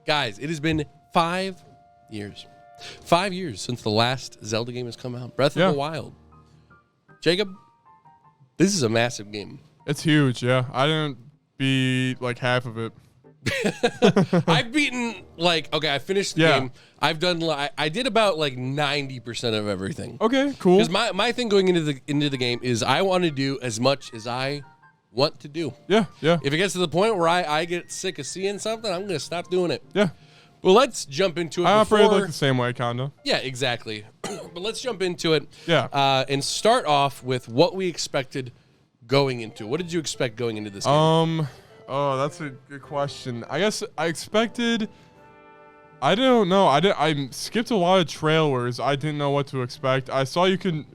Guys, it has been 5 years. 5 years since the last Zelda game has come out. Breath of the Wild. Jacob, this is a massive game. It's huge, yeah. I didn't beat like half of it. I've beaten I finished the game. I've done I did about like 90% of everything. Okay, cool. Because my thing going into the game is I want to do as much as I want to do. Yeah. If it gets to the point where I get sick of seeing something, I'm gonna stop doing it. Yeah. Well, let's jump into it. I operate like the same way, kinda. Yeah, exactly. But let's jump into it. Yeah. And start off with what we expected going into. What did you expect going into this game? Oh, that's a good question. I guess I expected. I don't know. I skipped a lot of trailers. I didn't know what to expect. I saw you can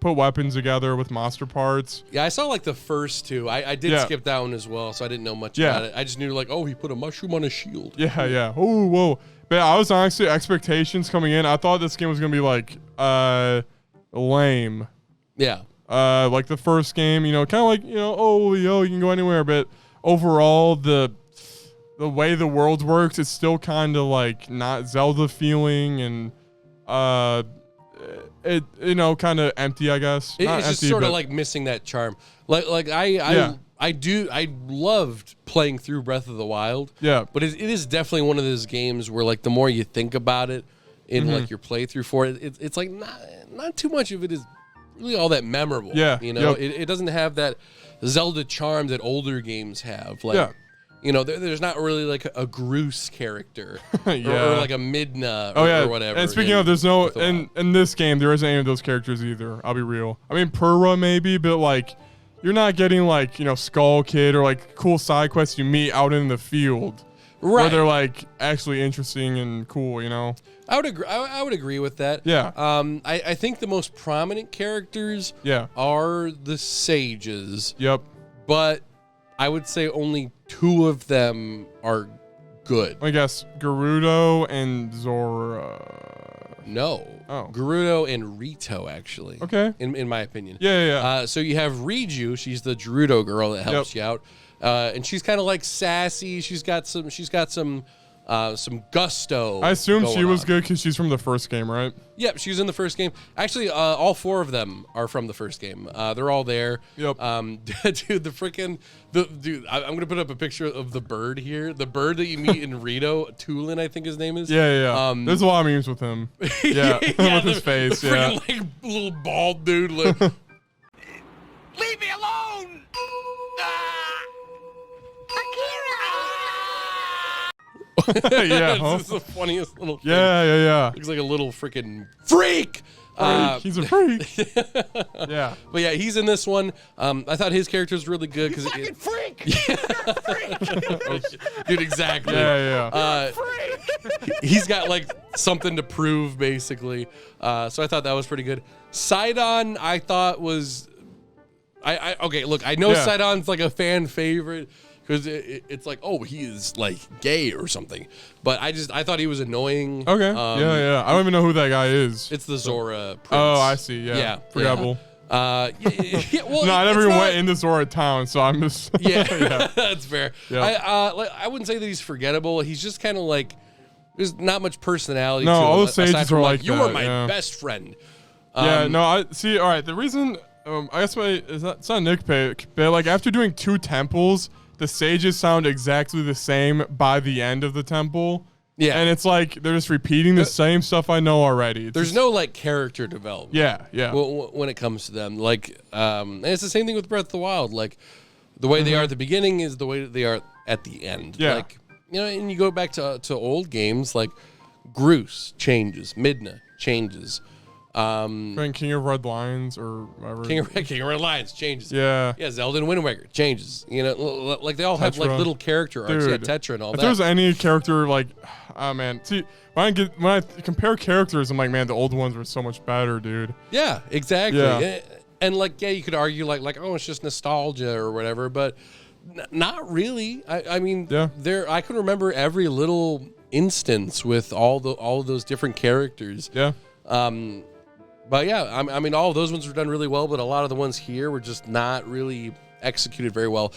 put weapons together with monster parts. Yeah, I saw like the first two. I did skip that one as well, so I didn't know much about it. I just knew like, oh, he put a mushroom on his shield. Yeah. Oh, whoa. But I was honestly expectations coming in. I thought this game was gonna be like lame. Yeah. Like the first game, kind of like, you can go anywhere. But overall, the way the world works, it's still kind of like not Zelda feeling, and it kind of empty, I guess. It's just sort of like missing that charm. I loved playing through Breath of the Wild. Yeah. But it is definitely one of those games where like the more you think about it in like your playthrough for it, it's like not too much of it is really all that memorable. Yeah. It doesn't have that Zelda charm that older games have. Like, there's not really like a Groose character or like a Midna or whatever. And speaking of, there's no in this game there isn't any of those characters either. I'll be real. I mean, Purah maybe, but like you're not getting like Skull Kid or like cool side quests you meet out in the field. Right. Where they're like actually interesting and cool, I would agree. I would agree with that. Yeah. I think the most prominent characters are the sages. Yep. But I would say only 2 of them are good. I guess Gerudo and Zora. No. Oh. Gerudo and Rito, actually. Okay. In my opinion. Yeah. So you have Riju. She's the Gerudo girl that helps you out. And she's kind of like sassy. She's got some gusto. I assume she was good because she's from the first game, right? Yep, she's in the first game. Actually, all 4 of them are from the first game. They're all there. Yep. Dude, I'm gonna put up a picture of the bird here. The bird that you meet in Rito, Tulin, I think his name is. Yeah. There's a lot of memes with him. Yeah, with his face. The freaking, like little bald dude. Like, leave me alone! This is the funniest little thing. Yeah. Looks like a little freaking freak. He's a freak. Yeah. But yeah, he's in this one. I thought his character was really good because fucking freak. Dude, exactly. Yeah. He's got like something to prove, basically. So I thought that was pretty good. Sidon, I thought was. Okay. Look, I know Sidon's like a fan favorite. Because it's like, oh, he is like gay or something, but I thought he was annoying. Okay. Yeah. I don't even know who that guy is. It's the Zora prince. Oh, I see. Yeah. Forgettable. Well, no, I never even went into Zora town, so I'm just. Yeah. That's fair. Yeah. I wouldn't say that he's forgettable. He's just kind of like, there's not much personality. No, to him, all the sages are like you that, are my best friend. I see. All right, the reason I guess it's not a nitpick, but like after doing 2 temples. The sages sound exactly the same by the end of the temple. Yeah. And it's like they're just repeating the same stuff I know already. There's no like character development. Yeah. When it comes to them. Like, and it's the same thing with Breath of the Wild. Like, the way they are at the beginning is the way that they are at the end. Yeah. Like, and you go back to old games, like Groose changes, Midna changes. King of Red Lions or whatever. King of Red Lions changes. Yeah. Yeah, Zelda and Wind Waker changes. Like they all have like little character arcs. Dude, yeah, Tetra and all that. If there's any character like, oh man, see when I compare characters, I'm like, man, the old ones were so much better, dude. Yeah, exactly. Yeah. And like, you could argue like, oh, it's just nostalgia or whatever, but not really. I mean, I can remember every little instance with all of those different characters. Yeah. But yeah, I mean, all of those ones were done really well, but a lot of the ones here were just not really executed very well.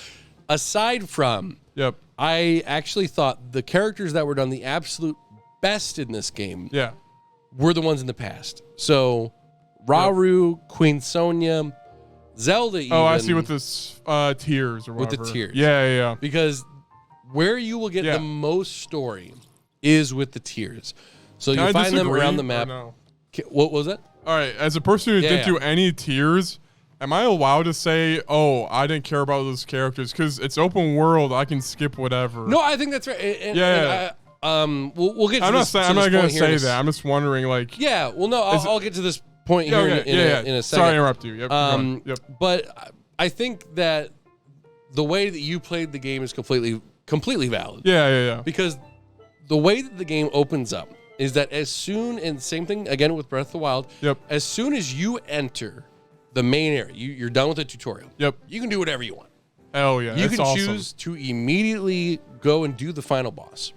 Aside from, I actually thought the characters that were done the absolute best in this game were the ones in the past. So, Rauru, Queen Sonia, Zelda even. Oh, I see, with the tiers or whatever. With the tiers. Yeah. Because where you will get the most story is with the tiers. So you find them around the map. No? What was it? All right, as a person who didn't do any tiers, am I allowed to say, oh, I didn't care about those characters? Because it's open world, I can skip whatever. No, I think that's right. We'll get to I'm this. I'm not going to say that. I'm just wondering, like. Yeah, well, no, I'll get to this point here in a second. Sorry to interrupt you. Yep. But I think that the way that you played the game is completely valid. Yeah. Because the way that the game opens up is that and same thing again with Breath of the Wild, as soon as you enter the main area, you're done with the tutorial. You can do whatever you want. Hell yeah. You can choose to immediately go and do the final boss.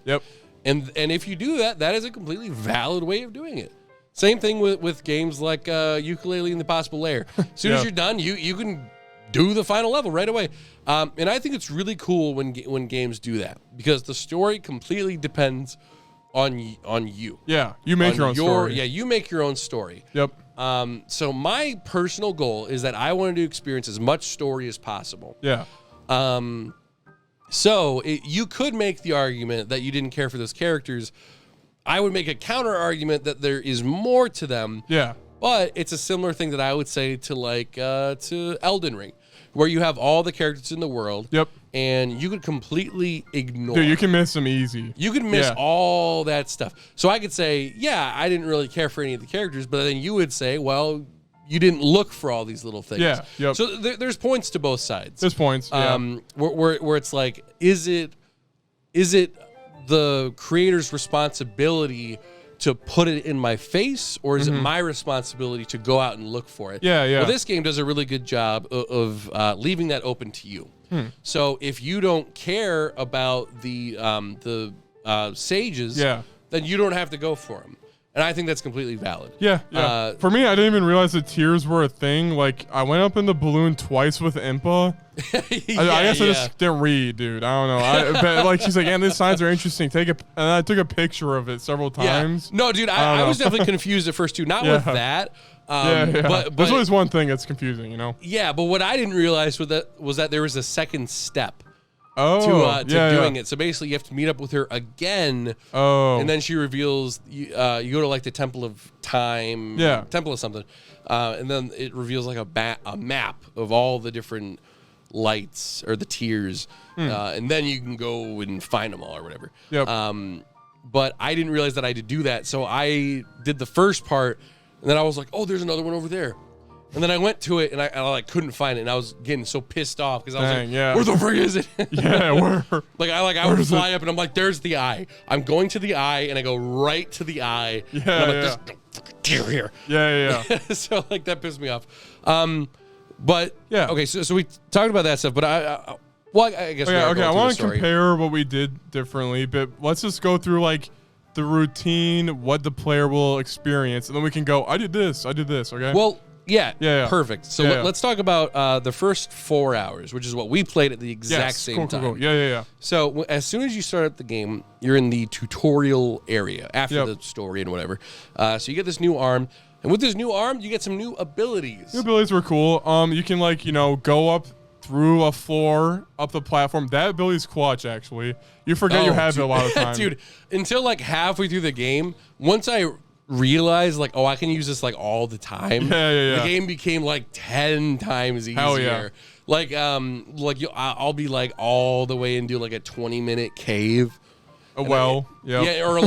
And if you do that, that is a completely valid way of doing it. Same thing with games like Ukulele and the Impossible Lair. As soon as you're done, you can do the final level right away. And I think it's really cool when games do that, because the story completely depends on you. Yeah, you make your own story. Yeah, you make your own story. So my personal goal is that I wanted to experience as much story as possible. So you could make the argument that you didn't care for those characters. I would make a counter argument that there is more to them. But it's a similar thing that I would say to to Elden Ring, where you have all the characters in the world. And you could completely ignore. Dude, you can miss them easy. You could miss all that stuff. So I could say, yeah, I didn't really care for any of the characters, but then you would say, well, you didn't look for all these little things. So there's points to both sides. There's points. Where it's like, is it the creator's responsibility to put it in my face, or is it my responsibility to go out and look for it? Well, this game does a really good job of leaving that open to you. So if you don't care about the sages, then you don't have to go for them. And I think that's completely valid. For me, I didn't even realize the tiers were a thing. Like, I went up in the balloon twice with Impa. I guess I just didn't read, dude. I don't know. But like, she's like, "And these signs are interesting. And I took a picture of it several times. No, dude, I was definitely confused at first too. Not with that. But there's always one thing that's confusing, you know? Yeah, but what I didn't realize was that there was a second step to doing it. So basically, you have to meet up with her again. And then she reveals, you go to like the Temple of Time. Temple of something. And then it reveals like a map of all the different lights or the tiers. And then you can go and find them all or whatever. But I didn't realize that I had to do that. So I did the first part. And then I was like, oh, there's another one over there. And then I went to it, and I like couldn't find it, and I was getting so pissed off because I was like, where the frick is it? Where? I would fly up, and I'm like, there's the eye. I'm going to the eye, and I go right to the eye. And I'm like, there's no fucking deer here. So like that pissed me off. But okay, so we talked about that stuff, but I guess I want to compare what we did differently, but let's just go through like the routine, what the player will experience, and then we can go, I did this, okay? Well, perfect. So let's talk about the first 4 hours, which is what we played at the exact same time. Cool. So as soon as you start up the game, you're in the tutorial area after the story and whatever. So you get this new arm, and with this new arm, you get some new abilities. New abilities were cool. You can go up through a floor, up the platform. That ability is clutch, actually. You forget you have it a lot of times. Dude, until like halfway through the game, once I realized like, I can use this like all the time. The game became like 10 times easier. Hell yeah. Like I'll be like all the way into like a 20-minute cave. Or like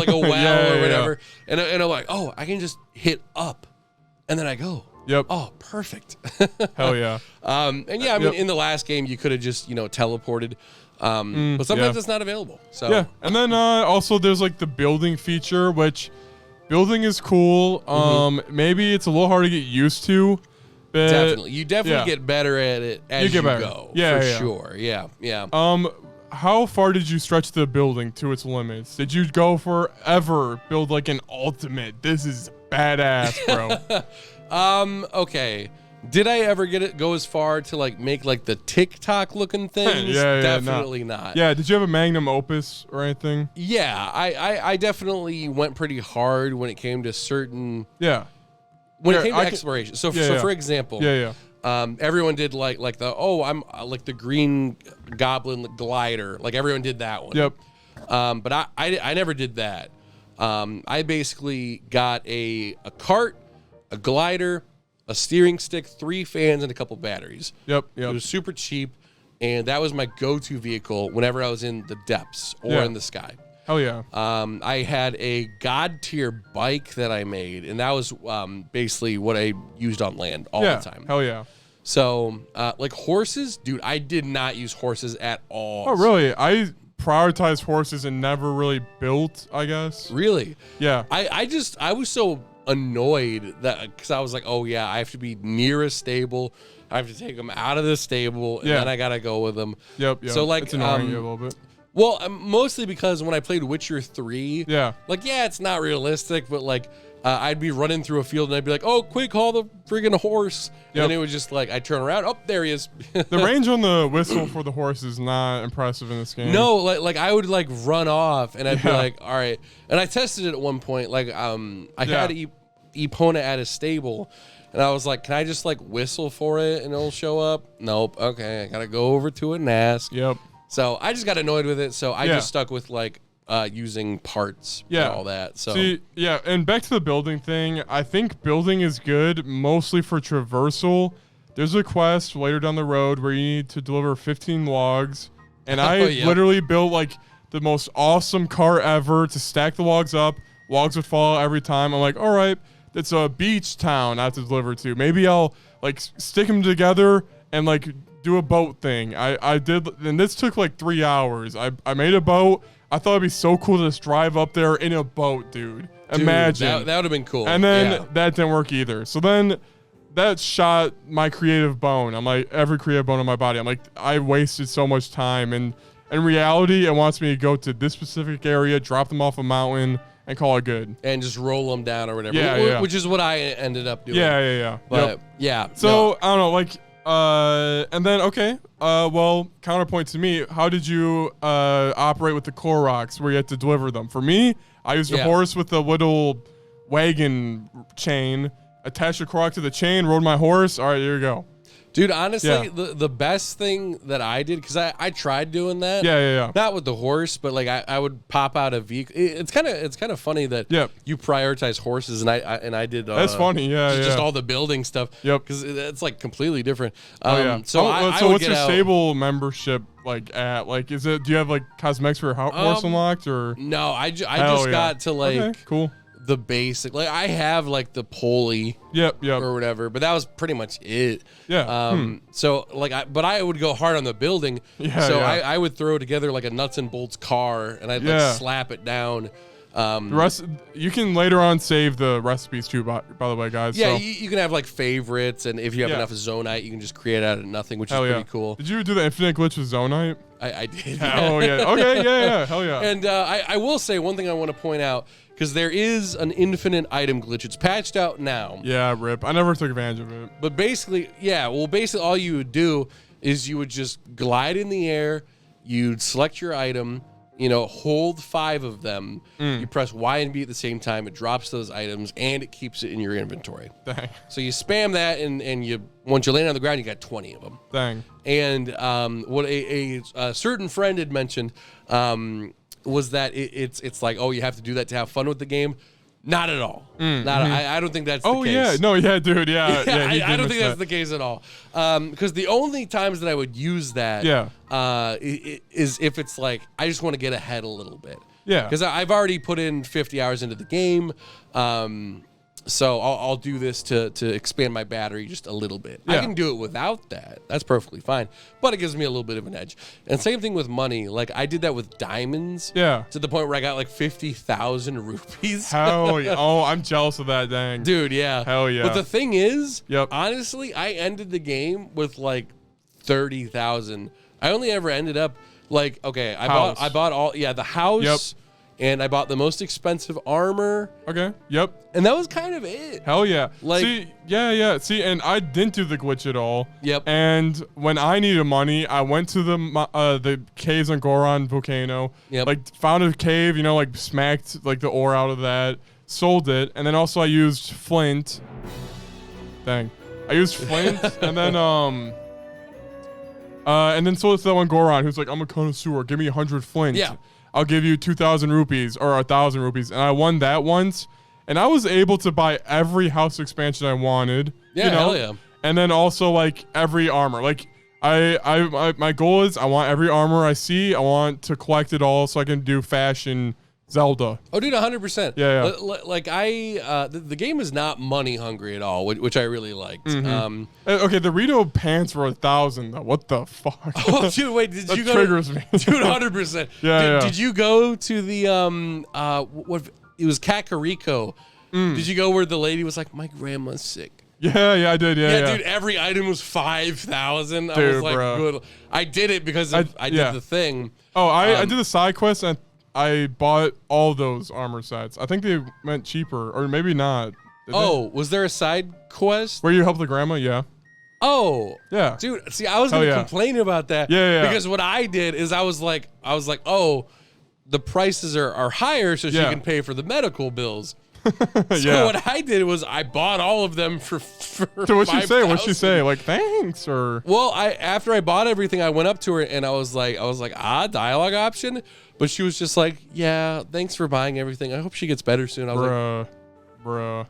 a well or whatever. And I'm like, I can just hit up, and then I go. Oh, perfect. Hell yeah. In the last game you could have just teleported. But sometimes it's not available. So and then also there's like the building feature, which building is cool. Maybe it's a little hard to get used to. But you definitely get better at it as you go. For sure. Yeah. how far did you stretch the building to its limits? Did you go forever, build like an ultimate? This is badass, bro. Okay. Did I ever go as far to like make like the TikTok looking things? Definitely not. Yeah, did you have a magnum opus or anything? Yeah, I definitely went pretty hard when it came to certain. Yeah. When it came to exploration. So for example. Everyone did like the I'm like the green goblin glider. Like everyone did that one. Yep. But I never did that. I basically got a cart, a glider, a steering stick, 3 fans, and a couple batteries. Yep. It was super cheap, and that was my go-to vehicle whenever I was in the depths or in the sky. Hell yeah. I had a god tier bike that I made, and that was basically what I used on land all the time. Hell yeah. So, like horses, dude, I did not use horses at all. Oh, really? I prioritized horses and never really built, I guess. Really? Yeah. I was so annoyed that because I was like, oh yeah, I have to be near a stable. I have to take them out of the stable, and then I gotta go with them. Yep. So like, it's annoying you a little bit. Well, mostly because when I played Witcher 3, it's not realistic, but like I'd be running through a field and I'd be like, oh, quick, call the friggin' horse. Yep. And it was just like, I turn around, oh, there he is. The range on the whistle for the horse is not impressive in this game. No, like I would like run off and I'd be like, all right. And I tested it at one point. Like I had Epona at a stable. And I was like, can I just like whistle for it and it'll show up? Nope. Okay, I gotta go over to it and ask. Yep. So I just got annoyed with it. So I just stuck with like using parts and all that. So see, and back to the building thing. I think building is good mostly for traversal. There's a quest later down the road where you need to deliver 15 logs, and I literally built like the most awesome cart ever to stack the logs up. Logs would fall every time. I'm like, all right, it's a beach town I have to deliver to. Maybe I'll like stick them together and like do a boat thing. I did, and this took like 3 hours. I made a boat. I thought it'd be so cool to just drive up there in a boat, dude. Imagine. That would have been cool. And then that didn't work either. So then that shot my creative bone. I'm like, every creative bone in my body. I'm like, I wasted so much time. And in reality, it wants me to go to this specific area, drop them off a mountain, and call it good. And just roll them down or whatever. Which is what I ended up doing. Yeah. But So I don't know, like, and then well, counterpoint to me, how did you operate with the Koroks where you had to deliver them? For me, I used a horse with a little wagon chain, attached a Korok to the chain, rode my horse. All right, here you go. Dude, honestly, the best thing that I did, because I tried doing that. Yeah. Not with the horse, but like I would pop out a vehicle. It's kind of funny that you prioritize horses, and I did. That's funny, just all the building stuff. Yep, because it's like completely different. So what's your stable membership like at? Like, is it? Do you have like cosmetics for your horse unlocked or? No, I just got to like cool. The basic, like I have like the pulley, or whatever, but that was pretty much it. So like, I would go hard on the building. I would throw together like a nuts and bolts car, and I'd like slap it down. The rest, you can later on save the recipes too, by the way, guys. Yeah, you can have like favorites, and if you have enough Zonite, you can just create out of nothing, which is pretty cool. Did you do the infinite glitch with Zonite? I did. Oh yeah. Okay. Yeah. Hell yeah. And I will say one thing I want to point out, because there is an infinite item glitch. It's patched out now. Yeah, rip. I never took advantage of it. But basically, basically all you would do is you would just glide in the air. You'd select your item. Hold 5 of them. You press Y and B at the same time. It drops those items, and it keeps it in your inventory. Dang. So you spam that, and you once you land on the ground, you got 20 of them. Dang. And what a certain friend had mentioned was that it's like, oh, you have to do that to have fun with the game. Not at all. I don't think that's the case. Oh, yeah. No, yeah, dude. Yeah. I don't think that's the case at all. Because the only times that I would use that is if it's like, I just want to get ahead a little bit. Yeah. Because I've already put in 50 hours into the game. So I'll do this to expand my battery just a little bit. I can do it without that. That's perfectly fine. But it gives me a little bit of an edge. And same thing with money. Like I did that with diamonds. Yeah. To the point where I got like 50,000 rupees. Hell yeah. Oh, I'm jealous of that, dang. Dude, yeah. Hell yeah. But the thing is, honestly, I ended the game with like 30,000. I only ever ended up Like, okay, I House. bought all the house. Yep. And I bought the most expensive armor. Okay. Yep. And that was kind of it. Hell yeah. Like, See, and I didn't do the glitch at all. Yep. And when I needed money, I went to the caves on Goron Volcano. Yep. Like, found a cave, like smacked like the ore out of that, sold it, and then also I used flint. Dang. I used flint, and then sold it to that one Goron who's like, I'm a connoisseur. Give me 100 flint. Yeah. I'll give you 2,000 rupees or 1,000 rupees. And I won that once. And I was able to buy every house expansion I wanted. Yeah, hell yeah. And then also like every armor. Like my goal is I want every armor I see. I want to collect it all so I can do fashion Zelda. Oh, dude, 100%. Yeah. Like the game is not money hungry at all, which I really liked. Mm-hmm. Okay, the Rio pants were 1,000 though. What the fuck? Oh, dude, wait, did you go? That triggers me. Dude, 100%. Yeah. Did you go to the what? It was Kakariko. Did you go where the lady was like, my grandma's sick? Yeah, I did. Yeah. Dude, every item was 5,000. I Dude, was like, bro. good. I did it because I did the thing. Oh, I did the side quest and I bought all those armor sets. I think they went cheaper, or maybe not. Was there a side quest? Where you help the grandma? Yeah. Oh. Yeah. Dude, see, I was going to complain about that. Yeah. Because what I did is I was like, oh, the prices are higher so she can pay for the medical bills. So what I did was I bought all of them for So what'd she say? What'd she say? Like, thanks, or? Well, after I bought everything, I went up to her and I was like, dialogue option. But she was just like, yeah, thanks for buying everything. I hope she gets better soon. I was Bruh.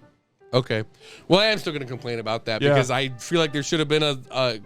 Okay. Well, I am still going to complain about that because I feel like there should have been a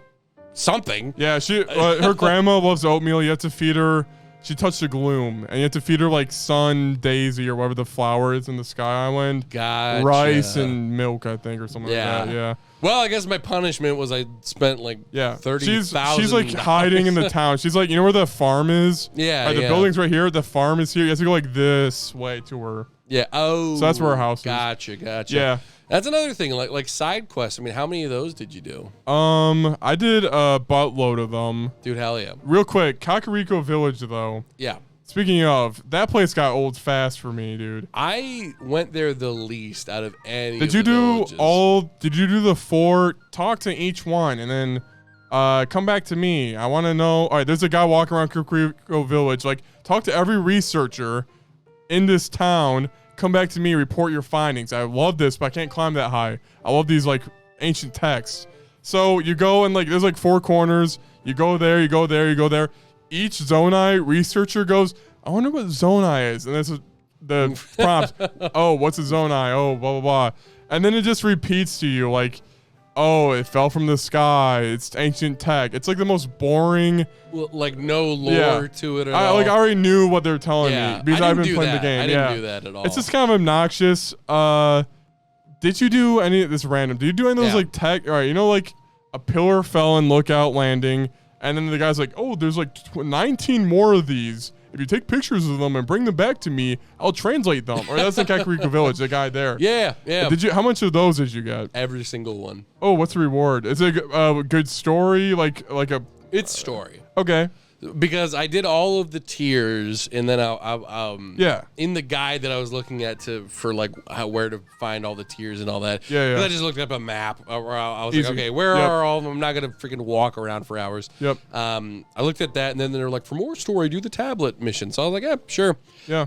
something. Yeah, her grandma loves oatmeal. You have to feed her. She touched the gloom, and you have to feed her like sun daisy or whatever the flower is in the Sky Island. Gotcha. Rice and milk, I think, or something like that. Yeah. Well, I guess my punishment was I spent like 30,000. She's like hiding in the town. She's like, you know where the farm is? Yeah. The building's right here. The farm is here. You have to go like this way to her. Yeah. Oh. So that's where her house is. Gotcha. Yeah. That's another thing. Like side quests. I mean, how many of those did you do? I did a buttload of them. Dude, hell yeah. Real quick, Kakariko Village though. Yeah. Speaking of, that place got old fast for me, dude. I went there the least out of any. Did you do the 4? Talk to each one and then come back to me. I want to know. All right, there's a guy walking around Kakariko Village. Like, talk to every researcher in this town. Come back to me, report your findings. I love this, but I can't climb that high. I love these like ancient texts. So you go and like there's like 4 corners. You go there, you go there, you go there. Each Zonai researcher goes, I wonder what Zonai is. And this is the prompt. Oh, what's a Zonai? Oh, blah, blah, blah. And then it just repeats to you like, oh, it fell from the sky. It's ancient tech. It's like the most boring. Like no lore to it at all. I already knew what they're telling me because I've been playing the game. I didn't do that at all. It's just kind of obnoxious. Did you do any of this random? Did you do any of those like tech? All right, like a pillar fell in Lookout Landing. And then the guy's like, oh, there's like 19 more of these. If you take pictures of them and bring them back to me, I'll translate them. Or that's in Kakariko Village, the guy there. Yeah. How much of those did you get? Every single one. Oh, what's the reward? Is it a good story? Like a... It's story. Okay. Because I did all of the tiers, and then in the guide that I was looking at for like where to find all the tiers and all that. Yeah. I just looked up a map. Where I was like, okay, where are all of them? I'm not gonna freaking walk around for hours. Yep. I looked at that, and then they're like, for more story, do the tablet mission. So I was like, yeah, sure. Yeah.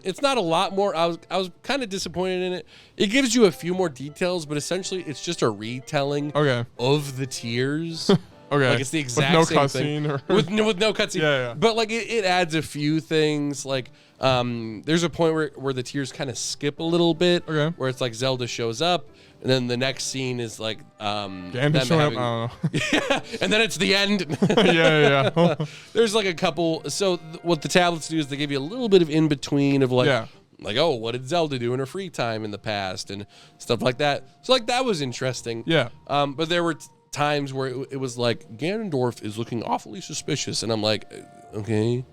It's not a lot more. I was kind of disappointed in it. It gives you a few more details, but essentially it's just a retelling of the tiers. Okay. Like it's the exact same thing. With no cutscene. Yeah. But like it adds a few things. Like there's a point where the tiers kind of skip a little bit. Okay. Where it's like Zelda shows up, and then the next scene is like Ganon showing up. I don't know. Yeah, and then it's the end. Yeah. There's like a couple. So what the tablets do is they give you a little bit of in between of like. Like, oh, what did Zelda do in her free time in the past and stuff like that. So like that was interesting. Yeah. But there were times where it was like Ganondorf is looking awfully suspicious, and I'm like, okay,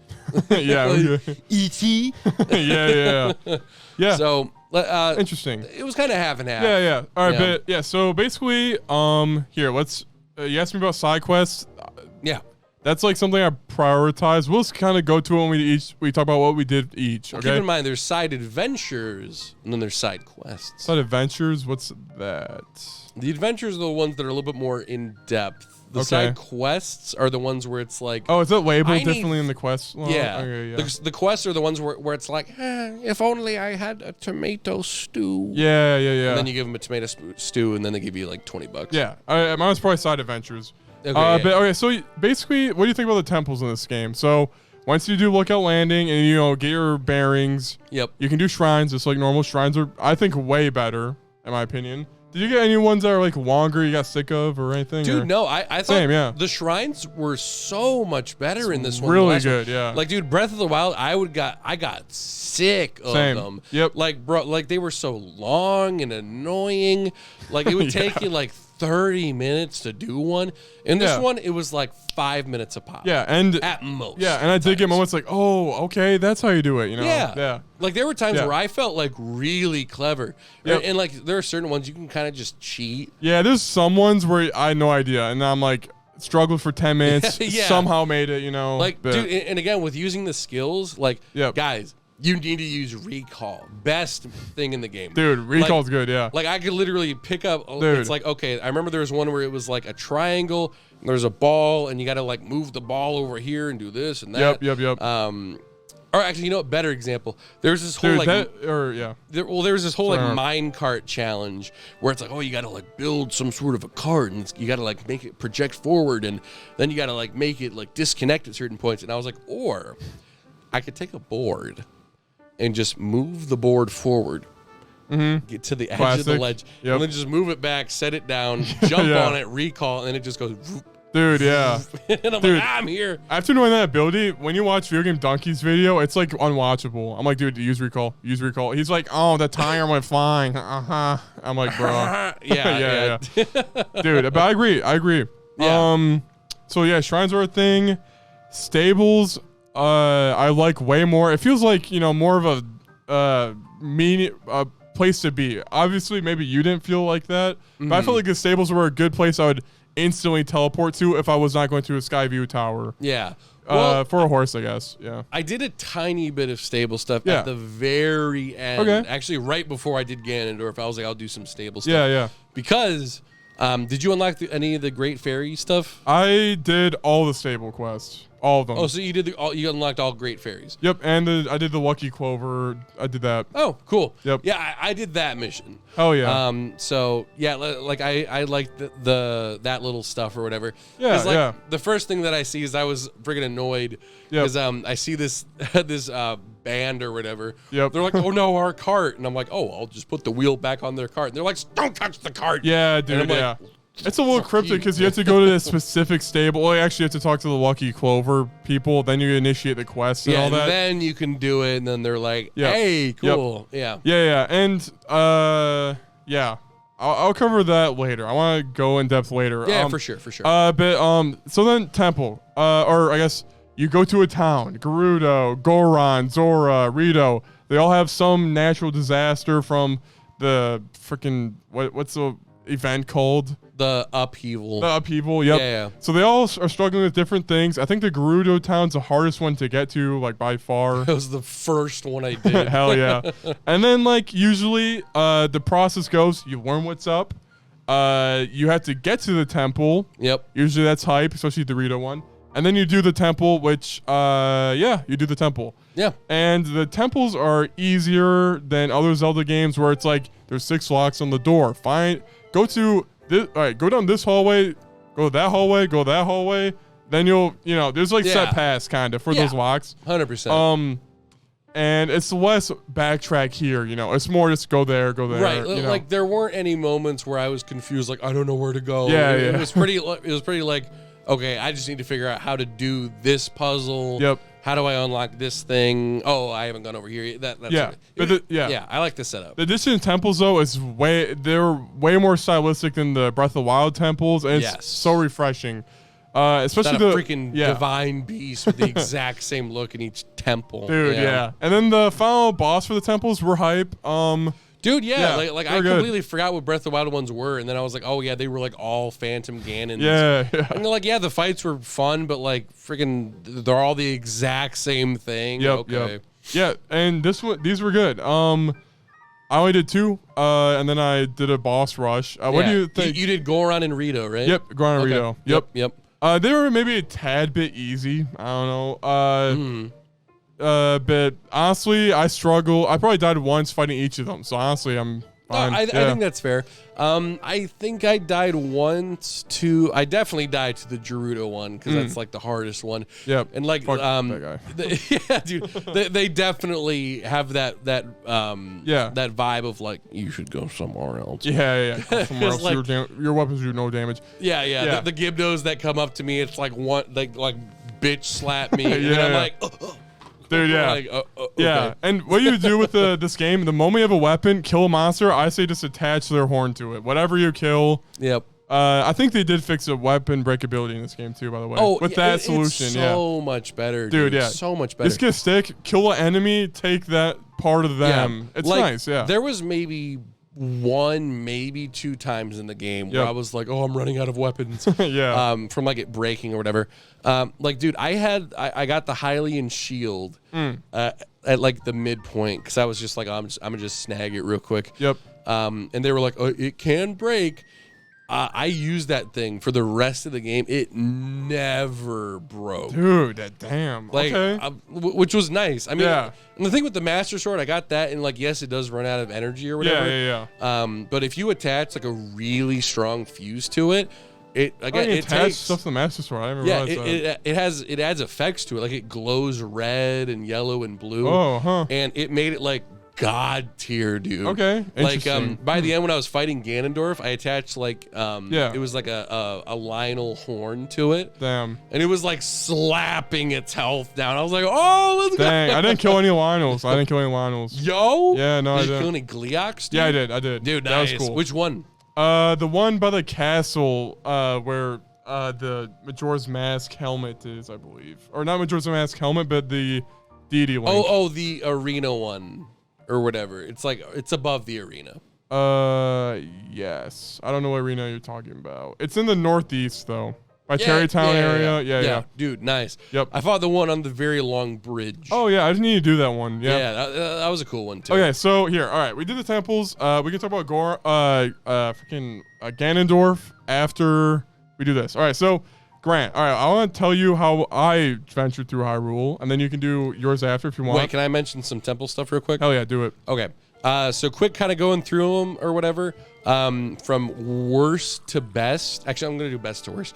yeah, E.T. yeah. So interesting. It was kind of half and half. Yeah. All right, but so basically, here, let's. You asked me about side quests. Yeah. that's like something I prioritize. We'll just kind of go to it when we talk about what we did each. Well, okay. Keep in mind, there's side adventures and then there's side quests. Side adventures. What's that? The adventures are the ones that are a little bit more in depth. The Okay. side quests are the ones where it's like, Oh, is it labeled differently in the quest? Well, yeah. okay, yeah. The quests are the ones where it's like, if only I had a tomato stew. Yeah. And then you give them a tomato stew, and then they give you like $20. Yeah, mine was probably side adventures. Okay, But okay, so basically, what do you think about the temples in this game? So once you do lookout landing and get your bearings, Yep. you can do shrines just like normal. Shrines are, I think, way better in my opinion. Did you get any ones that are like longer you got sick of or anything? Dude, or? no, I thought Same, yeah. the shrines were so much better in this one. Really than the last good, one. yeah. Like, dude, Breath of the Wild, I got sick of Same. them. Yep. Like, bro, like they were so long and annoying. Like it would take you like 30 minutes to do one. In this one, it was like 5 minutes a pop. Yeah, and at most. Yeah, and I did get moments like, oh, okay, that's how you do it. You know? Yeah. Like there were times where I felt like really clever. Yep. And like there are certain ones you can kind of just cheat. Yeah, there's some ones where I had no idea, and I'm like struggled for 10 minutes, somehow made it. Like, dude, and again with using the skills, like, guys, you need to use recall. Best thing in the game. Dude, recall's good, yeah. Like, I could literally pick up, it's like, okay, I remember there was one where it was like a triangle, and there's a ball, and you got to like move the ball over here and do this and that. Yep. Or actually, you know what? Better example. There's this whole there's this whole like mine cart challenge where it's like, oh, you got to like build some sort of a cart, and you got to like make it project forward, and then you got to like make it like disconnect at certain points. And I was like, or I could take a board and just move the board forward, get to the edge of the ledge, and then just move it back, set it down, jump on it, recall, and then it just goes. Dude, yeah. And I'm like, I'm here. After knowing that ability, when you watch Video Game Donkey's video, it's like unwatchable. I'm like, dude, use recall. He's like, oh, the tire went flying. I'm like, bro. yeah. Dude, but I agree. Yeah. So yeah, shrines are a thing. Stables, I like way more. It feels like, more of a place to be. Obviously, maybe you didn't feel like that, but I felt like the stables were a good place I would instantly teleport to if I was not going to a Skyview Tower. Yeah. For a horse, I guess. Yeah. I did a tiny bit of stable stuff at the very end. Okay. Actually, right before I did Ganondorf, I was like, I'll do some stable stuff. Yeah. Because, did you unlock any of the Great Fairy stuff? I did all the stable quests. All of them. Oh, so you did you unlocked all Great Fairies. Yep, and I did the Lucky Clover. I did that. Oh, cool. Yep. Yeah, I did that mission. Oh yeah. So yeah, like I like the that little stuff or whatever. Yeah. Like, the first thing that I see is I was friggin' annoyed because I see this band or whatever. Yep. They're like, oh no, our cart, and I'm like, oh, I'll just put the wheel back on their cart. And they're like, don't touch the cart. Yeah, dude. Yeah. It's a little cryptic because you have to go to a specific stable. Well, actually, you have to talk to the Lucky Clover people. Then you initiate the quest and all that. And then you can do it. And then they're like, hey, cool. Yep. Yeah. And, I'll cover that later. I want to go in depth later. Yeah, for sure. So then temple, or I guess you go to a town. Gerudo, Goron, Zora, Rito. They all have some natural disaster from the freaking, what's the event called? The upheaval. Yep. Yeah. So they all are struggling with different things. I think the Gerudo town's the hardest one to get to, like by far. That was the first one I did. Hell yeah. And then like usually the process goes, you learn what's up. You have to get to the temple. Yep. Usually that's hype, especially the Rito one. And then you do the temple, which you do the temple. Yeah. And the temples are easier than other Zelda games where it's like there's 6 locks on the door. Go down this hallway, go that hallway. Then there's like set paths kind of for those locks. 100%. And it's less backtrack here, It's more just go there. Right. Like there weren't any moments where I was confused, like I don't know where to go. Yeah. It was pretty like, okay, I just need to figure out how to do this puzzle. Yep. How do I unlock this thing? Oh, I haven't gone over here yet. I like this setup. The distant temples though they're way more stylistic than the Breath of the Wild temples, and it's so refreshing. Especially the freaking divine beast with the exact same look in each temple. Dude, yeah. And then the final boss for the temples were hype. Dude, yeah, like I good. completely forgot what Breath of the Wild ones were, and then I was like, oh yeah, they were like all Phantom Ganons. Yeah. And they're like, yeah, the fights were fun, but like freaking, they're all the exact same thing. Yep. Yeah, and these were good. I only did 2, and then I did a boss rush. What do you think? You did Goron and Rito, right? Yep, Goron and Rito. Yep. They were maybe a tad bit easy. I don't know. But honestly, I struggle. I probably died once fighting each of them. So honestly, I'm fine. I think that's fair. I think I died once to. I definitely died to the Gerudo one because that's like the hardest one. Yep. And like that guy. yeah, dude, they definitely have that vibe of like you should go somewhere else. Yeah. Go somewhere else. Like, your weapons do no damage. Yeah. The Gibdos that come up to me, it's like one like bitch slap me, and then I'm like. Dude, yeah. Like, yeah. okay. And what you do with this game, the moment you have a weapon, kill a monster, I say just attach their horn to it. Whatever you kill. Yep. I think they did fix a weapon breakability in this game too, by the way. With that solution, it's so much better, dude. Yeah. So much better. Just get a stick, kill an enemy, take that part of them. Yeah. It's like, nice, yeah. There was maybe 1, maybe 2 times in the game where I was like, oh, I'm running out of weapons. From like it breaking or whatever. Like, dude, I got the Hylian shield at like the midpoint because I was just like, I'm gonna just snag it real quick. Yep. And they were like, oh, it can break. I used that thing for the rest of the game. It never broke. Dude, damn. Like, okay. Which was nice. I mean, and the thing with the Master Sword, I got that, and like, yes, it does run out of energy or whatever. Yeah. But if you attach like a really strong fuse to it, it takes stuff to the Master Sword. I didn't realize that. It adds effects to it. Like it glows red and yellow and blue. Oh, huh. And it made it like God tier, dude. Okay. Like by the end when I was fighting Ganondorf, I attached like it was like a Lionel horn to it. Damn. And it was like slapping its health down. I was like, oh, let's go. Dang, I didn't kill any Lionels. Yo. Yeah, no, I did you didn't. kill any Gleoks, dude? Yeah, I did. Dude, that nice. was cool. Which one? The one by the castle, where the Majora's Mask helmet is, I believe. Or not Majora's Mask helmet, but the deity link. Oh, the arena one. Or whatever. It's like it's above the arena. Yes. I don't know what arena you're talking about. It's in the northeast though. By Cherrytown area. Yeah. Dude, nice. Yep. I fought the one on the very long bridge. Oh yeah, I just need to do that one. Yeah. Yeah, that was a cool one too. Okay, so here, all right, we did the temples. We can talk about freaking Ganondorf after we do this. All right, so Grant, all right, I want to tell you how I ventured through Hyrule, and then you can do yours after if you want. Wait, can I mention some temple stuff real quick? Hell yeah, do it. Okay. So quick kind of going through them or whatever, from worst to best. Actually, I'm going to do best to worst.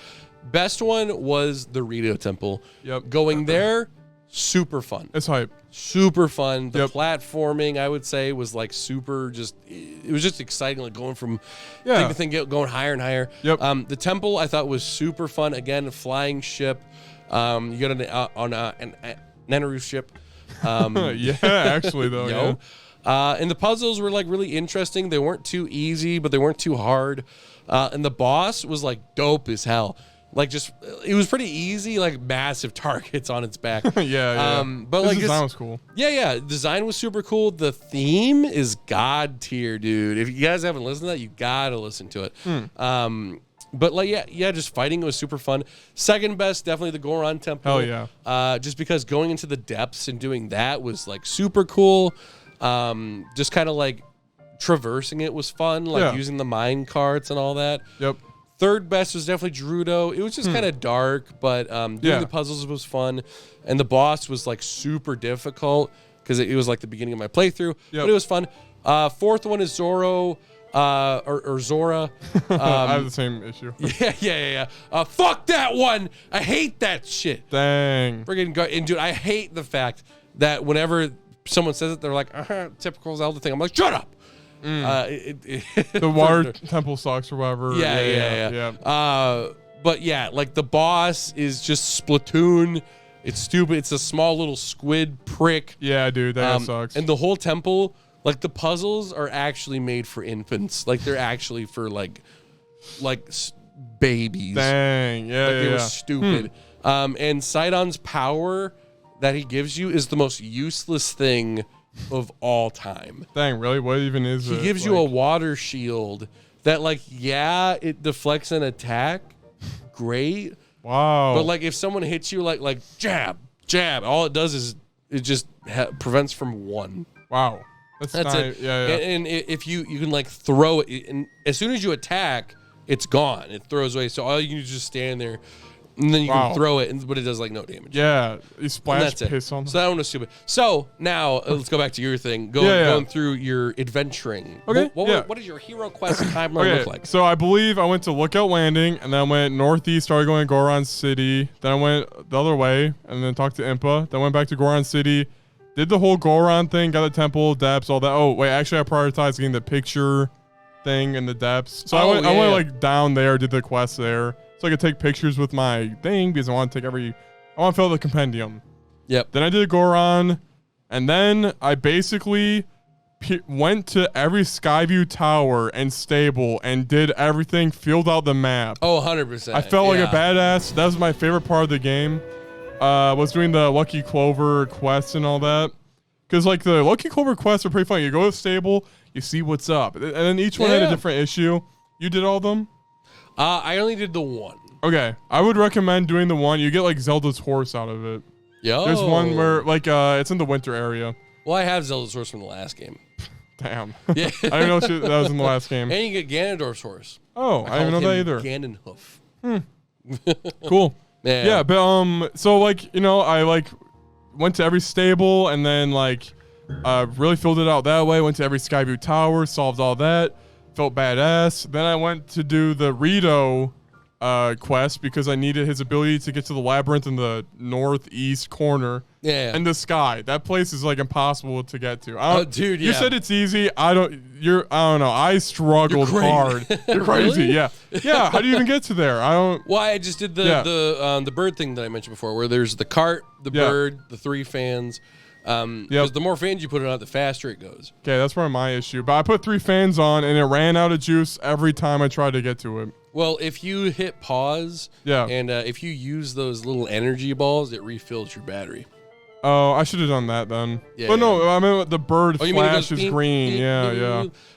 Best one was the Rio Temple. Yep. Going there, super fun. It's hype. Super fun. The platforming, I would say, was like super it was just exciting, like going from thing to thing, going higher and higher. Yep. The temple I thought was super fun. Again, a flying ship. You got on an Naru ship. Yeah, actually though. And the puzzles were like really interesting. They weren't too easy, but they weren't too hard. And the boss was like dope as hell. Like it was pretty easy, like massive targets on its back. But like design was cool. Yeah. Design was super cool. The theme is God tier, dude. If you guys haven't listened to that, you gotta listen to it. But like, just fighting was super fun. Second best, definitely the Goron Temple. Hell yeah. Just because going into the depths and doing that was like super cool. Just kind of like traversing it was fun, like using the mine carts and all that. Yep. Third best was definitely Gerudo. It was just kind of dark, but doing the puzzles was fun. And the boss was like super difficult because it was like the beginning of my playthrough, but it was fun. Fourth one is Zoro. Or Zora. I have the same issue. Yeah. Fuck that one. I hate that shit. Dang. And dude, I hate the fact that whenever someone says it, they're like, typical Zelda thing. I'm like, shut up. The water temple sucks or whatever. Yeah. But yeah, like the boss is just Splatoon. It's stupid. It's a small little squid prick. Yeah, dude, that sucks. And the whole temple, like the puzzles are actually made for infants. Like they're actually for like babies. Dang. Yeah, like it was stupid. And Sidon's power that he gives you is the most useless thing of all time. Dang, really? What even is it? He gives you a water shield that, like, yeah, it deflects an attack. Great. Wow. But, like, if someone hits you, like jab, all it does is it just prevents from one. Wow. That's it. Yeah. And if you can, like, throw it, and as soon as you attack, it's gone. It throws away. So all you can do is just stand there, and then you can throw it, but it does, like, no damage. Yeah. You splash piss on them. So that one was stupid. So now let's go back to your thing. Going through your adventuring. Okay. What does your hero quest timeline look like? So I believe I went to Lookout Landing, and then I went northeast, started going to Goron City. Then I went the other way, and then talked to Impa. Then went back to Goron City. Did the whole Goron thing, got the temple, depths, all that. Oh, wait, actually I prioritized getting the picture thing in the depths. So I went like down there, did the quest there. So I could take pictures with my thing because I want to fill out the compendium. Yep. Then I did Goron, and then I basically went to every Skyview tower and stable and did everything, filled out the map. Oh, 100%. I felt like a badass. That was my favorite part of the game. Was doing the Lucky Clover quests and all that. Because, like, the Lucky Clover quests are pretty fun. You go to the stable, you see what's up. And then each one had a different issue. You did all of them? I only did the one. Okay. I would recommend doing the one. You get, like, Zelda's horse out of it. Yo. There's one where, like, it's in the winter area. Well, I have Zelda's horse from the last game. Damn. Yeah. I didn't know that was in the last game. And you get Ganondorf's horse. Oh, I didn't know that either. Ganonhoof. Cool. Yeah. But so, like, you know, I, like, went to every stable and then, like, really filled it out that way. Went to every Skyview tower, solved all that, felt badass. Then I went to do the Rito quest because I needed his ability to get to the labyrinth in the northeast corner. Yeah. And the sky. That place is, like, impossible to get to. Dude, You said it's easy. I don't know. I struggled hard. You're crazy. Really? Yeah. Yeah. How do you even get to there? I don't. Well, I just did the bird thing that I mentioned before, where there's the cart, the bird, the 3 fans. Because the more fans you put it on, the faster it goes. Okay, that's probably my issue. But I put 3 fans on, and it ran out of juice every time I tried to get to it. Well, if you hit pause, and if you use those little energy balls, it refills your battery. Oh, I should have done that then. Yeah, but no, I mean the bird flash is green.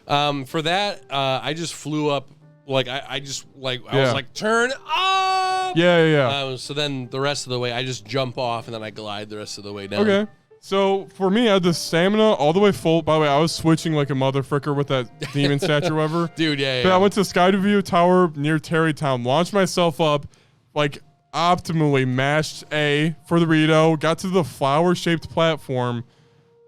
For that, I just flew up. Like I was like, turn up. So then the rest of the way, I just jump off and then I glide the rest of the way down. Okay. So for me, I had the stamina all the way full. By the way, I was switching like a motherfucker with that demon statue or whatever. Dude, But I went to Skyview Tower near Terrytown, launched myself up, like optimally mashed A for the Rito, got to the flower-shaped platform,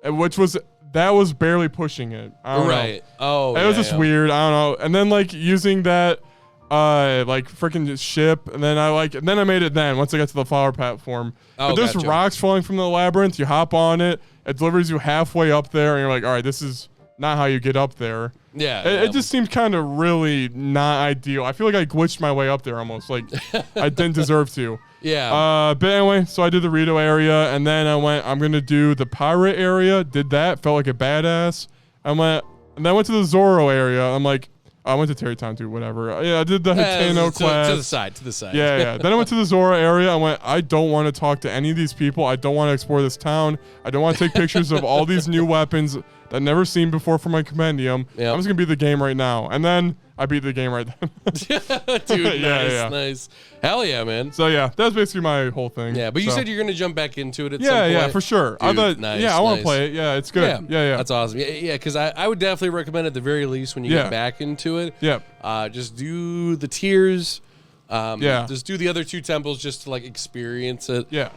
which was barely pushing it. I don't know. Oh, it was just weird. I don't know. And then like using that like freaking ship, and then I made it once I got to the flower platform. But there's rocks falling from the labyrinth. You hop on it, it delivers you halfway up there, and you're like, all right, this is not how you get up there. It just seemed kind of really not ideal. I feel like I glitched my way up there almost. Like I didn't deserve to. But anyway, so I did the Rito area, and then I'm going to do the pirate area. Did that. Felt like a badass. And then I went to the Zoro area. I'm like, I went to Terrytown too, whatever. I did the Hitano class. To the side. Yeah. Then I went to the Zoro area. I went, I don't want to talk to any of these people. I don't want to explore this town. I don't want to take pictures of all these new weapons that I've never seen before for my compendium. Yep. I'm just going to beat the game right now. And then I beat the game right then. Dude, nice. Hell yeah, man. So yeah, that's basically my whole thing. Yeah, but you said you're going to jump back into it at some point. Yeah, for sure. Dude, I want to play it. Yeah, it's good. Yeah. That's awesome. Yeah, because I would definitely recommend at the very least when you get back into it. Just do the tiers. Just do the other 2 temples just to like experience it. Just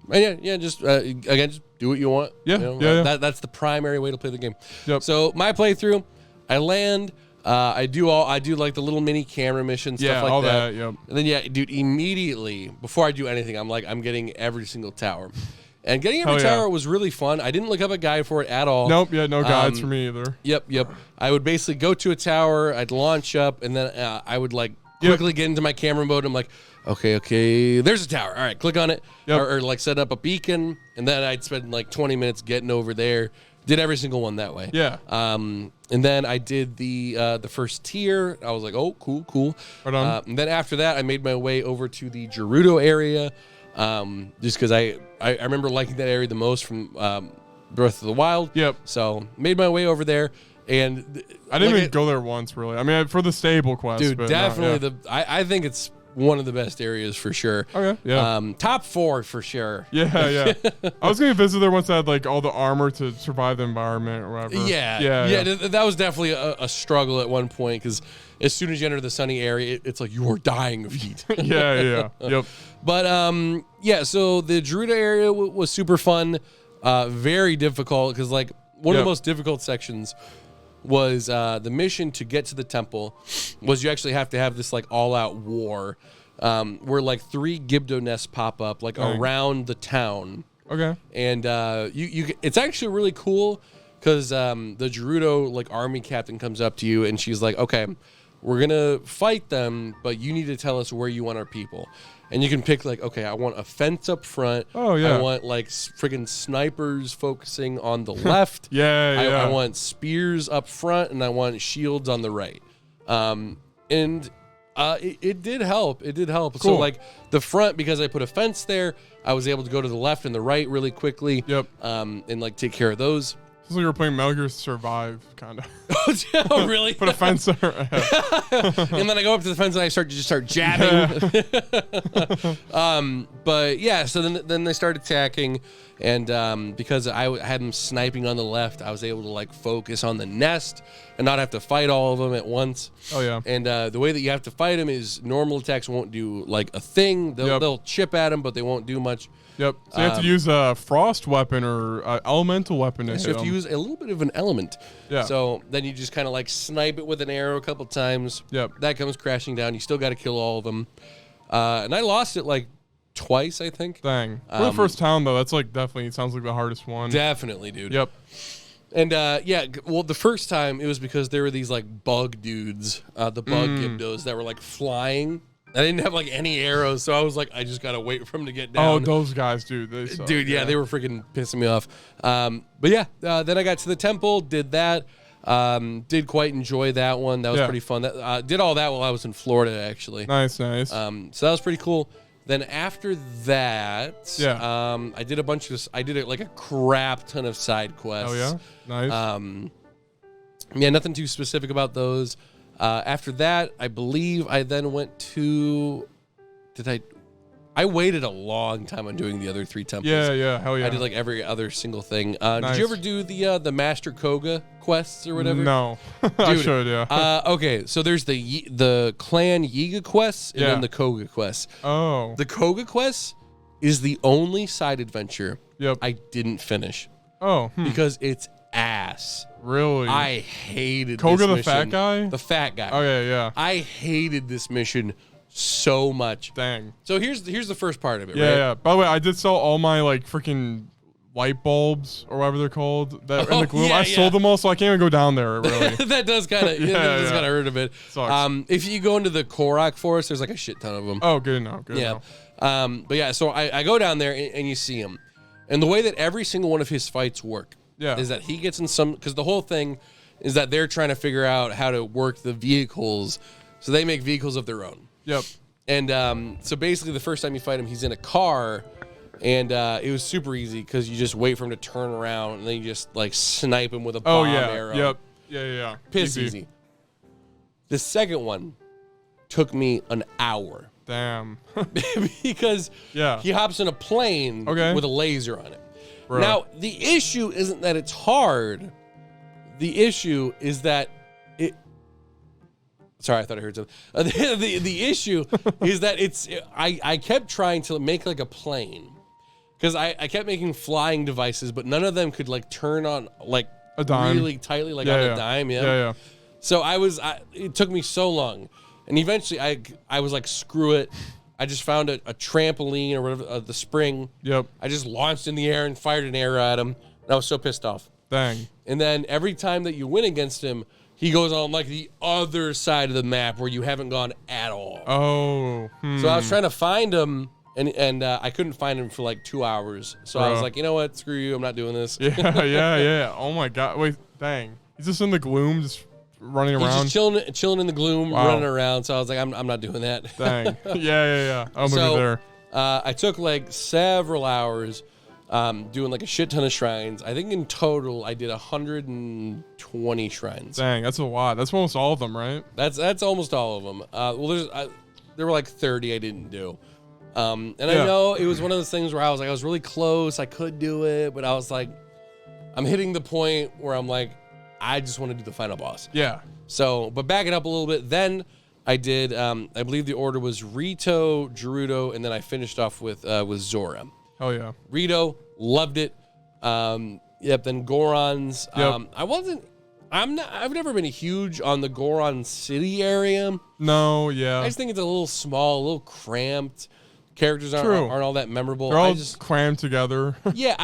again, just do what you want. That's the primary way to play the game. So my playthrough, I land. I do like the little mini camera missions, stuff like all that. And then dude, immediately before I do anything, I'm getting every single tower. And getting every tower was really fun. I didn't look up a guide for it at all. No guides for me either. Yep. I would basically go to a tower, I'd launch up, and then I would like quickly get into my camera mode. I'm like, okay, there's a tower. All right, click on it. Or like set up a beacon, and then I'd spend like 20 minutes getting over there. Did every single one that way. And then I did the first tier. I was like, oh, cool. Right on. And then after that, I made my way over to the Gerudo area, just because I remember liking that area the most from Breath of the Wild. Yep. So made my way over there, and I didn't even go there once, really. I mean, for the stable quest. Dude, but definitely I think it's one of the best areas for sure. Okay. Yeah. Top 4 for sure. Yeah. I was gonna visit there once I had like all the armor to survive the environment or whatever. Yeah. That was definitely a struggle at one point because as soon as you enter the sunny area, it's like you are dying of heat. yeah. Yep. But so the Gerudo area was super fun, very difficult because like one of the most difficult sections was the mission to get to the temple was you actually have to have this like all-out war where like 3 Gibdo nests pop up like around the town. Okay. And it's actually really cool because the Gerudo like army captain comes up to you and she's like, okay, we're gonna fight them, but you need to tell us where you want our people. And you can pick like, okay, I want a fence up front. Oh, yeah. I want like friggin' snipers focusing on the left. Yeah. I want spears up front and I want shields on the right. It did help. It did help. Cool. So like the front, because I put a fence there, I was able to go to the left and the right really quickly. Yep. And like take care of those. It's like you were playing Metal Gear Survive, kind of. Oh, really? Put a fence there. And then I go up to the fence and I start jabbing. But yeah, so then they start attacking, and because I had them sniping on the left, I was able to like focus on the nest and not have to fight all of them at once. Oh yeah. And the way that you have to fight them is normal attacks won't do like a thing. They'll chip at them, but they won't do much. Yep. So you have to use a frost weapon or elemental weapon to hit So you have to use a little bit of an element. Yeah. So then you just kind of like snipe it with an arrow a couple times. Yep. That comes crashing down. You still got to kill all of them. And I lost it like twice, I think. Dang. For the first town, though, that's like definitely sounds like the hardest one. Definitely, dude. Yep. And well, the first time it was because there were these like bug dudes, the bug Gibdos that were like flying. I didn't have like any arrows, so I was like, I just gotta wait for them to get down. Oh, those guys, dude. They suck. Dude, yeah, they were freaking pissing me off. But yeah, then I got to the temple, did that. Did quite enjoy that one. That was pretty fun. That, did all that while I was in Florida, actually. Nice. So that was pretty cool. Then after that, I did like a crap ton of side quests. Oh yeah, nice. Yeah, nothing too specific about those. After that, I believe I then went to. I waited a long time on doing the other 3 temples. Yeah, hell yeah. I did like every other single thing. Nice. Did you ever do the Master Koga quests or whatever? No, I should. Yeah. Okay, so there's the Clan Yiga quests and then the Koga quests. Oh. The Koga quests is the only side adventure I didn't finish. Oh. Because it's ass. Really? I hated Koga this the fat guy? The fat guy. Okay, yeah. I hated this mission so much. Dang. So here's the first part of it, yeah, right? Yeah. By the way, I did sell all my like freaking light bulbs or whatever they're called that in the gloom. I sold them all, so I can't even go down there. Really. That does kind of hurt a bit. Sucks. If you go into the Korok forest, there's like a shit ton of them. Oh, good enough. Good enough. But yeah, so I go down there and you see him, and the way that every single one of his fights work is that he gets in some, because the whole thing is that they're trying to figure out how to work the vehicles, so they make vehicles of their own. Yep. And so basically the first time you fight him, he's in a car, and it was super easy because you just wait for him to turn around and then you just like snipe him with a bomb arrow. Yep. Yeah. Piss easy. The second one took me an hour. Damn. Because he hops in a plane with a laser on it. Bro. Now, the issue isn't that it's hard. The issue is that it... Sorry, I thought I heard something. The issue is that it's... I kept trying to make like a plane. Because I kept making flying devices, but none of them could like turn on like a dime. Really tightly, like on a dime. Yeah. So it took me so long. And eventually I was like, screw it. I just found a trampoline or whatever, the spring. Yep. I just launched in the air and fired an arrow at him. And I was so pissed off. Dang. And then every time that you win against him, he goes on like the other side of the map where you haven't gone at all. Oh. So I was trying to find him, and I couldn't find him for like 2 hours. So I was like, you know what? Screw you. I'm not doing this. Yeah. Oh my God. Wait, dang. He's just in the gloom, just running around. He's just chilling in the gloom, running around. So I was like, I'm not doing that. Dang. Yeah. I'll move it there. I took like several hours doing like a shit ton of shrines. I think in total I did 120 shrines. Dang, that's a lot. That's almost all of them, right? That's almost all of them. There were like 30 I didn't do. I know it was one of those things where I was really close. I could do it, but I was like, I'm hitting the point where I'm like, I just want to do the final boss. Yeah. So, but back it up a little bit. Then I did, I believe the order was Rito, Gerudo, and then I finished off with Zora. Oh yeah. Rito, loved it. Then Goron's. Yep. I've never been huge on the Goron City area. No, yeah. I just think it's a little small, a little cramped. Characters aren't all that memorable. They're all just crammed together. Yeah,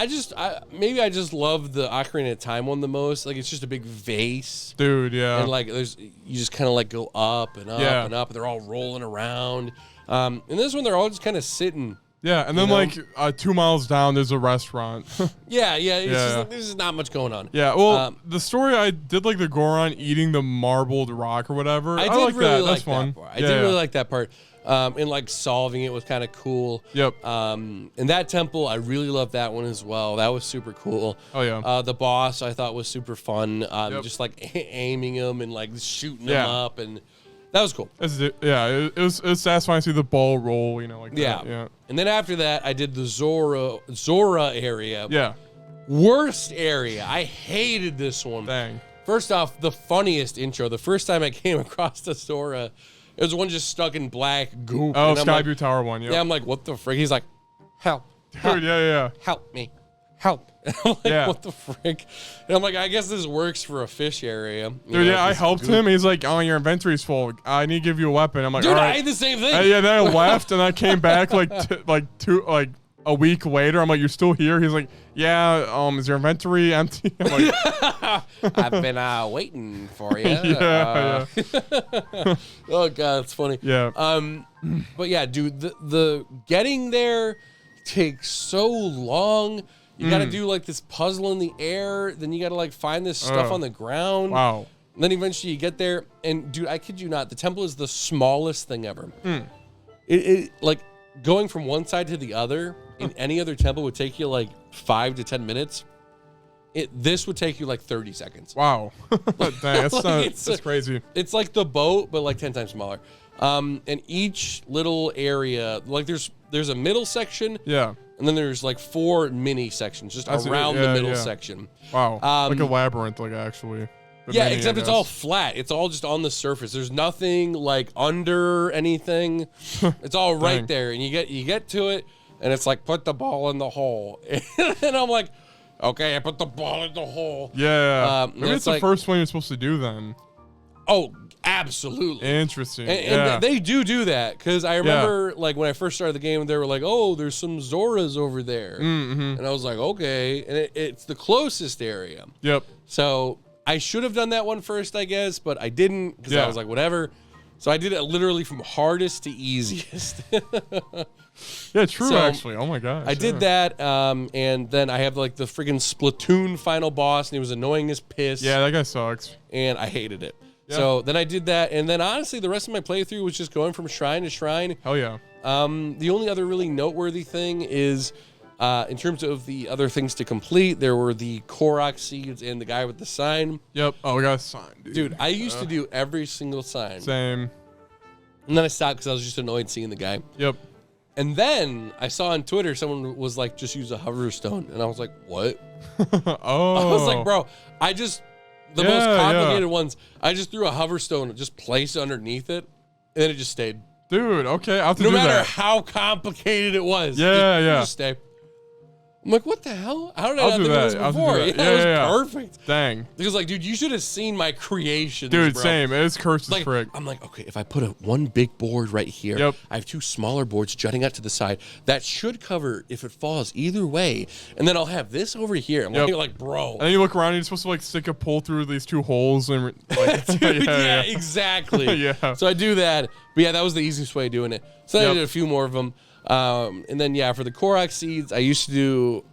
maybe I just love the Ocarina of Time one the most. Like, it's just a big vase. Dude, yeah. And like you just kind of like go up and up and up, and they're all rolling around. And this one, they're all just kind of sitting. Yeah, and then like 2 miles down, there's a restaurant. Yeah. It's just like, there's just not much going on. Yeah, well, the story I did like the Goron eating the marbled rock or whatever. I did like really that. like That's fun. that part. I did really like that part. And like solving it was kind of cool. Yep. And that temple, I really loved that one as well. That was super cool. Oh yeah. The boss I thought was super fun. Just like aiming him and like shooting him up, and that was cool. It was satisfying to see the ball roll, like that. Yeah. And then after that, I did the Zora area. Yeah. Worst area. I hated this one. Dang. First off, the funniest intro. The first time I came across the Zora, it was one just stuck in black goop. Oh, Skyview Tower one, yeah. I'm like, what the frick? He's like, help. Dude, yeah. Help me. Help. And I'm like, what the frick? And I'm like, I guess this works for a fish area. Dude, I helped him. He's like, oh, your inventory's full. I need to give you a weapon. I'm like, dude, all right. I had the same thing. Then I left, and I came back a week later. I'm like, you're still here? He's like, yeah, is your inventory empty? I'm like, I've been waiting for you. Yeah. Oh, God, it's funny. Yeah. But yeah, dude, the getting there takes so long. You got to do like this puzzle in the air. Then you got to like find this stuff on the ground. Wow. And then eventually you get there. And dude, I kid you not, the temple is the smallest thing ever. It like going from one side to the other in any other temple would take you like 5 to 10 minutes. This would take you like 30 seconds. Wow. Dang, that's crazy. It's like the boat, but like 10 times smaller. And each little area, like there's a middle section. Yeah. And then there's like 4 mini sections just around the middle section. Wow. Like a labyrinth, like actually. Yeah, except it's all flat. It's all just on the surface. There's nothing like under anything. It's all right there. And you get to it, and it's like, put the ball in the hole. And I'm like, okay, I put the ball in the hole. Yeah. Maybe it's the first one you're supposed to do then. Oh, absolutely. Interesting. And they do that, because I remember like when I first started the game, they were like, oh, there's some Zoras over there. And I was like, okay. And it's the closest area. Yep. So I should have done that one first, I guess, but I didn't, because I was like, whatever. So I did it literally from hardest to easiest. Yeah, true, actually. Oh my gosh. I did that, and then I have like the friggin' Splatoon final boss, and he was annoying as piss. Yeah, that guy sucks. And I hated it. Yeah. So then I did that, and then honestly, the rest of my playthrough was just going from shrine to shrine. Hell yeah. The only other really noteworthy thing is, in terms of the other things to complete, there were the Korok seeds and the guy with the sign. Yep. Oh, we got a sign, dude. Dude, I used to do every single sign. Same. And then I stopped because I was just annoyed seeing the guy. Yep. And then I saw on Twitter someone was like, just use a hover stone. And I was like, what? Oh. I was like, bro, the most complicated ones, I just threw a hover stone and just placed it underneath it, and then it just stayed. Dude, okay, I'll have to do that. No matter how complicated it was. Just stay. I'm like, what the hell? How did I not think of this before? It was perfect. Dang. Because, like, dude, you should have seen my creations, dude, bro. Same. It was cursed as frick. I'm like, okay, if I put one big board right here, I have 2 smaller boards jutting out to the side. That should cover if it falls either way. And then I'll have this over here. I'm like, bro. And then you look around, and you're supposed to, like, stick a pole through these 2 holes. And like, dude, exactly. So I do that. But, yeah, that was the easiest way of doing it. So I did a few more of them. And then, for the Korok seeds, I used to do,